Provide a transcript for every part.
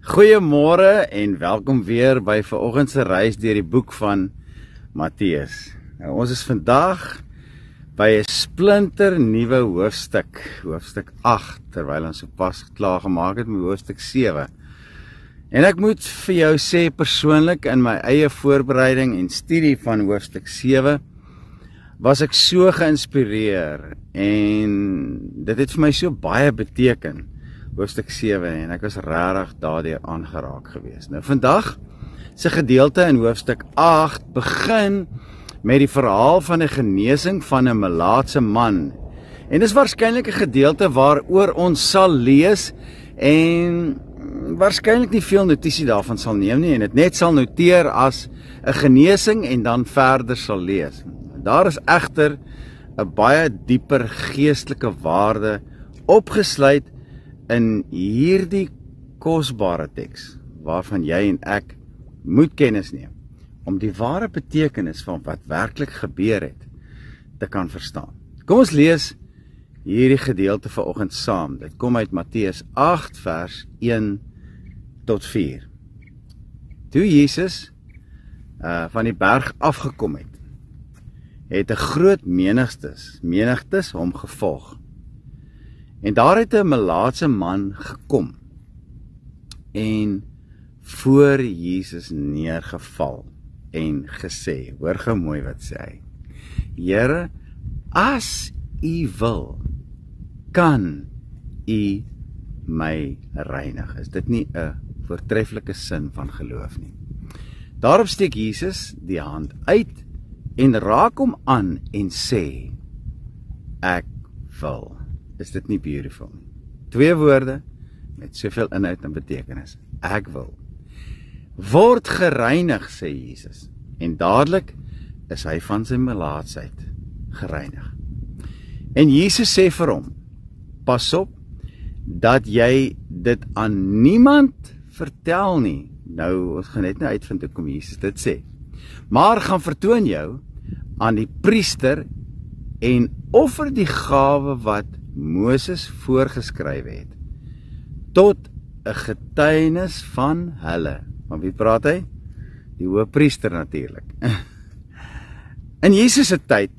Goeiemôre en welkom weer by vanoggend se reis deur die boek van Matteus. Nou, ons is vandag by 'n splinter nuwe hoofstuk, hoofstuk 8, terwyl ons sopas klaar gemaak het met hoofstuk 7. En ek moet vir jou sê persoonlik in my eie voorbereiding en studie van hoofstuk 7 was ek so geïnspireer en dit het vir my so baie beteken. Hoofstuk 7 en ek was regtig daardeur aangeraak geweest. Nou vandag se gedeelte in hoofstuk 8 begin met die verhaal van 'n genesing van 'n melaatse man. En dis waarskynlik 'n gedeelte waaroor ons sal lees en waarskynlik nie veel notisie daarvan sal neem nie en dit net sal noteer as 'n genesing en dan verder sal lees. Daar is egter 'n baie dieper geestelike waarde opgesluit in hierdie kosbare teks waarvan jy en ek moet kennis neem om die ware betekenis van wat werklik gebeur het te kan verstaan. Kom ons lees hierdie gedeelte vanoggend saam. Dit kom uit Matteus 8 vers 1 tot 4. Toe Jesus van die berg afgekom het 'n groot menigtes hom gevolg. En daar het 'n melaatse man gekom en voor Jesus neergeval en gesê, hoor gou mooi wat sê hy, Here, as U wil, kan U my reinig. Is dit nie 'n voortreffelike sin van geloof nie? Daarop steek Jesus die hand uit en raak hom aan en sê, ek wil. Is dit nie beautiful nie? 2 woorde met soveel inhoud en betekenis. Ek wil. Word gereinig, sê Jesus. En dadelik is hy van sy melaatsheid gereinig. En Jesus sê vir hom, pas op dat jy dit aan niemand vertel nie. Nou, ons gaan net nou uitvind hoe kom Jesus dit sê. Maar gaan vertoon jou aan die priester en offer die gawe wat Moses voorgeskryf het, tot 'n getuienis van hulle. Van wie praat hy? Die hoëpriester natuurlik. In Jesus se tyd,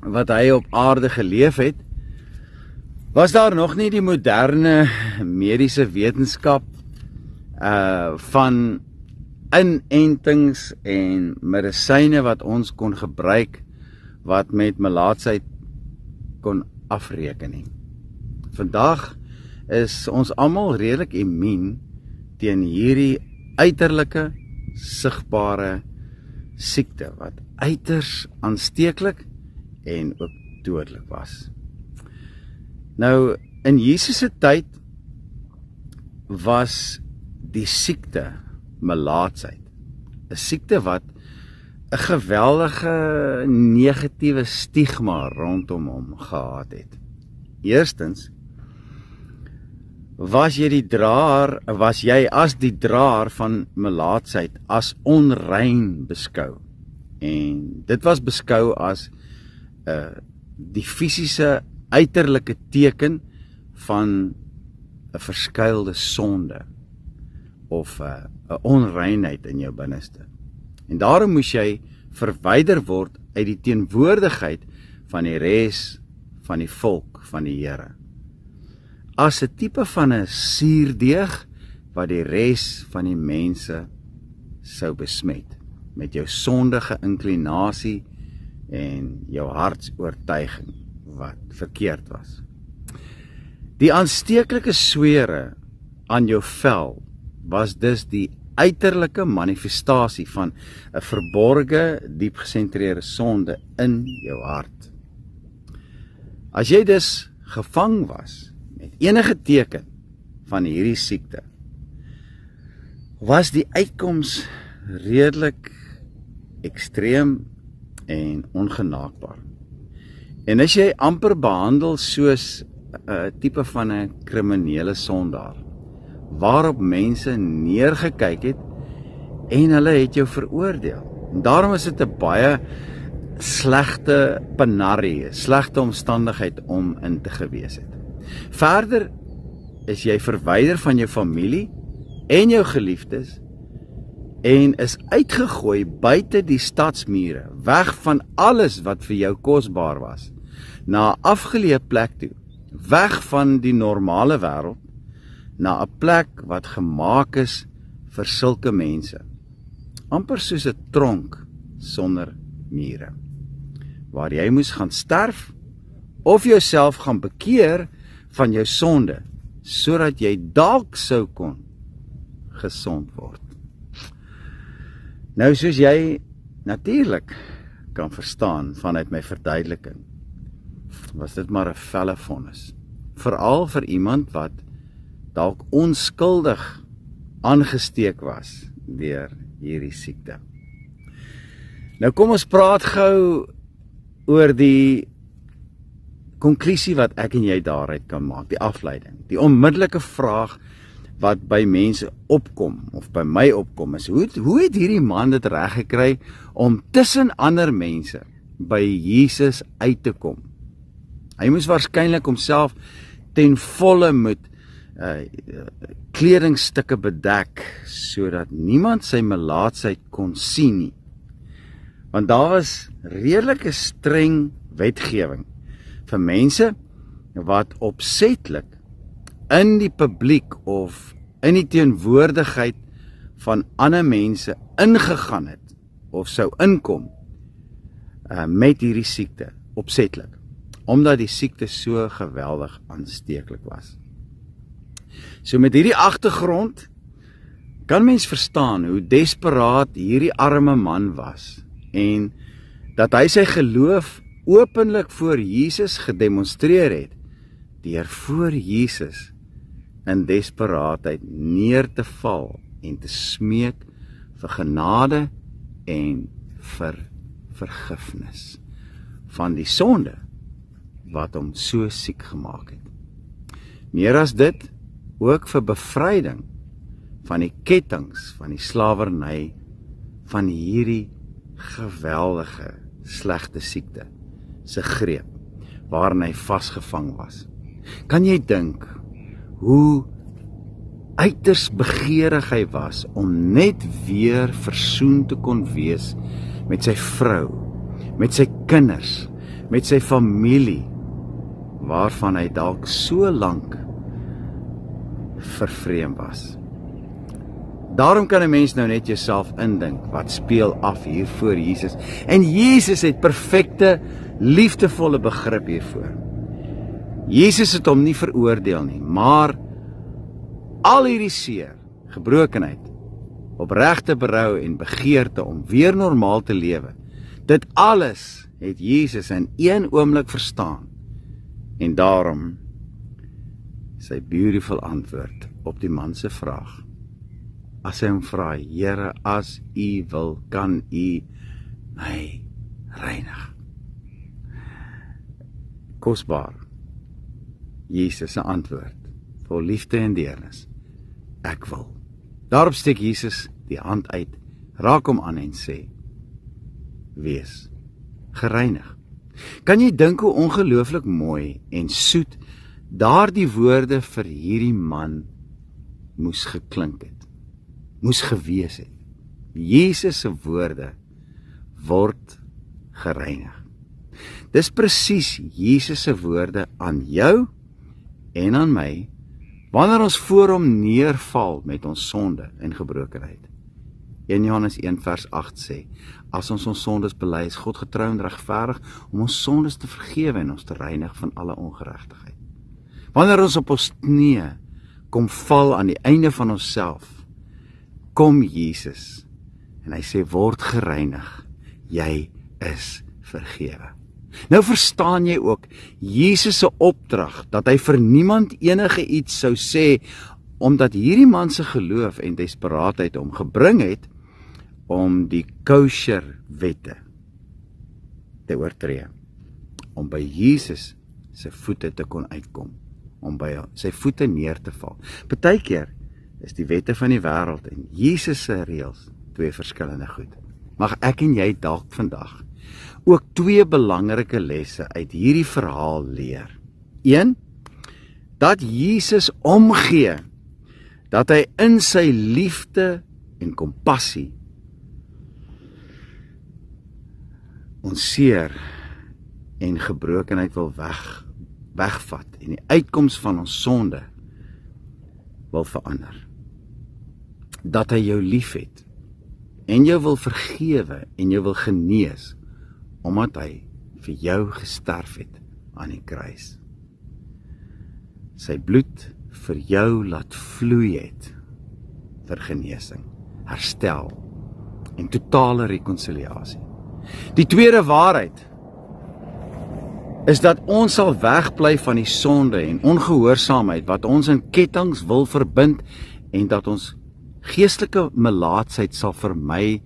wat hy op aarde geleef het, was daar nog nie die moderne mediese wetenskap van inentings en medisyne wat ons kon gebruik, wat met melaatsheid kon afreken nie. Vandag is ons almal redelik immuun teen hierdie uiterlike, sigbare siekte wat uiters aansteeklik en ook dodelik was. Nou, in Jesus se tyd was die siekte melaatsheid 'n siekte wat 'n geweldige negatiewe stigma rondom hom gehad het. Eerstens, was jy as die draer van melaatsheid as onrein beskou. En dit was beskou as die fisiese uiterlike teken van 'n verskuilde sonde of 'n onreinheid in jou binneste. En daarom moes jy verwyder word uit die teenwoordigheid van die res van die volk van die Here. As 'n tipe van 'n suurdeeg wat die res van die mense sou besmet met jou sondige inklinasie en jou hartsoortuiging wat verkeerd was. Die aansteeklike sweere aan jou vel was dus die uiterlike manifestasie van 'n verborge, diep gesentreerde sonde in jou hart. As jy dus gevang was met enige teken van hierdie siekte, was die uitkoms redelik ekstreem en ongenaakbaar. En as jy amper behandel soos 'n tipe van 'n kriminele sondaar, waarop mense neergekyk het en hulle het jou veroordeel. En daarom is dit 'n baie slegte penarie, slegte omstandigheid om in te gewees het. Verder is jy verwyder van jou familie en jou geliefdes en is uitgegooi buite die stadsmure, weg van alles wat vir jou kosbaar was, na 'n afgeleë plek toe, weg van die normale wêreld, na 'n plek wat gemaak is vir sulke mense. Amper soos 'n tronk sonder mure, waar jy moes gaan sterf, of jouself gaan bekeer van jou sonde, sodat jy dalk sou kon gesond word. Nou soos jy natuurlik kan verstaan vanuit my verduideliking, was dit maar 'n felle vonnis, veral vir iemand wat dalk onskuldig aangesteek was deur hierdie siekte. Nou kom ons praat gou oor die konklusie wat ek en jy daaruit kan maak, die afleiding. Die onmiddellike vraag wat by mense opkom, of by my opkom, is hoe het hierdie man dit reg gekry om tussen ander mense by Jesus uit te kom? Hy moes waarskynlik homself ten volle met kledingstukke bedek, sodat niemand sy melaatsheid kon sien nie. Want daar was redelike streng wetgewing vir mense wat opsetlik in die publiek of in die teenwoordigheid van ander mense ingegaan het, of sou inkom met hierdie siekte, opsetlik, omdat die siekte so geweldig aansteeklik was. So met hierdie agtergrond kan mens verstaan hoe desperaat hierdie arme man was, en dat hy sy geloof openlik voor Jesus gedemonstreer het, deur voor Jesus in desperaatheid neer te val en te smeek vir genade en vir vergifnis van die sonde wat hom so siek gemaak het. Meer as dit, ook vir bevryding van die kettinge van die slawerny van hierdie geweldige slegte siekte se greep waarin hy vasgevang was. Kan jy dink hoe uiters begeerig hy was om net weer versoen te kon wees met sy vrou, met sy kinders, met sy familie, waarvan hy dalk so lank vervreem was. Daarom kan 'n mens nou net jouself indink wat speel af hier voor Jesus. En Jesus het perfekte, liefdevolle begrip hiervoor. Jesus het hom nie veroordeel nie, maar al hierdie seer, gebrokenheid, opregte berou en begeerte om weer normaal te lewe, dit alles het Jesus in een oomblik verstaan. En daarom sy beautiful antwoord op die man se vraag. As hy hom vra, Here, as U wil, kan U my reinig. Kosbaar, Jesus se antwoord, vol liefde en deernis, ek wil. Daarop steek Jesus die hand uit, raak hom aan en sê, wees gereinig. Kan jy dink hoe ongelooflik mooi en soet daardie woorde vir hierdie man moes geklink het, moes gewees het. Jesus se woorde word gereinig. Dis presies Jesus se woorde aan jou en aan my, wanneer ons voor hom neerval met ons sonde en gebrokenheid. 1 Johannes 1 vers 8 sê, as ons sondes bely, is God getrou en regverdig om ons sondes te vergewe en ons te reinig van alle ongeregtigheid. Wanneer ons op ons knieë kom val aan die einde van onsself, kom Jesus en hy sê, word gereinig, jy is vergewe. Nou verstaan jy ook Jesus se opdrag dat hy vir niemand enige iets sou sê, omdat hierdie man se geloof en desperaatheid hom gebring het om die kosher wette te oortree, om by Jesus se voete te kon uitkom, om by sy voete neer te val. Partykeer is die wette van die wêreld en Jesus se reëls twee verskillende goed. Mag ek en jy dalk vandag ook twee belangrike lesse uit hierdie verhaal leer. 1, dat Jesus omgee dat hy in sy liefde en kompassie ons seer en gebrokenheid wil wegvat en die uitkoms van ons sonde wil verander. Dat hy jou lief het en jou wil vergewe en jou wil genees omdat hy vir jou gesterf het aan die kruis. Sy bloed vir jou laat vloei het vir genesing, herstel en totale rekonsiliasie. Die tweede waarheid is dat ons sal wegbly van die sonde en ongehoorsaamheid wat ons in kettinge wil verbind en dat ons geestelike melaatsheid sal vermy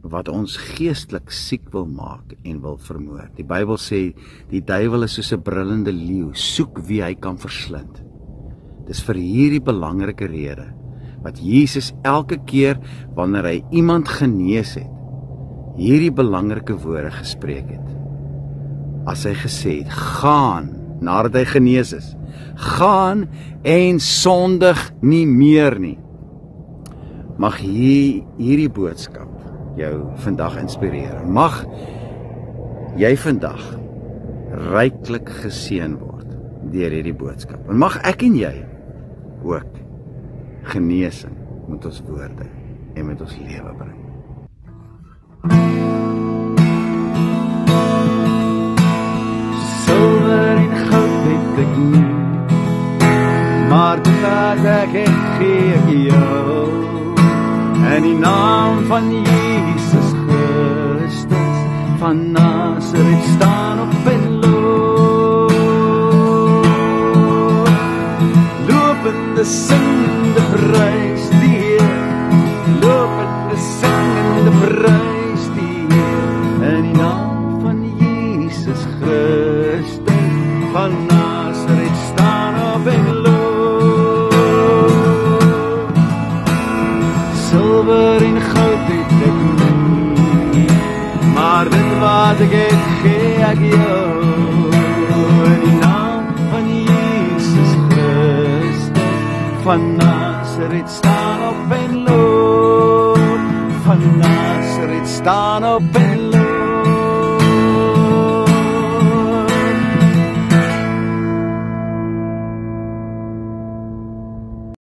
wat ons geestelik siek wil maak en wil vermoor. Die Bybel sê, die duiwel is soos 'n brullende leeu, soek wie hy kan verslind. Dis vir hierdie belangrike rede, wat Jesus elke keer, wanneer hy iemand genees het, hierdie belangrike woorde gespreek het. As hy gesê het, gaan, nadat hy genees is, gaan en sondig nie meer nie. Mag hierdie boodskap jou vandag inspireer. Mag jy vandag ryklik geseën word deur hierdie boodskap. En mag ek en jy ook genesing met ons woorde en met ons lewe bring. Silwer en goud het ek nie, maar dit wat ek het gee ek jou. In die naam van Jesus Christus van Nazareth staan op en loop. Lopende singende prys die Heer, lopende singende prys die Heer. In die naam van Jesus Christus van Nazareth staan op en loop. Silwer en goud het ek nie, maar dit wat ek het gee ek jou. In die naam van Jesus Christus van Nazareth staan op en loop. Van Nazareth staan op en loop.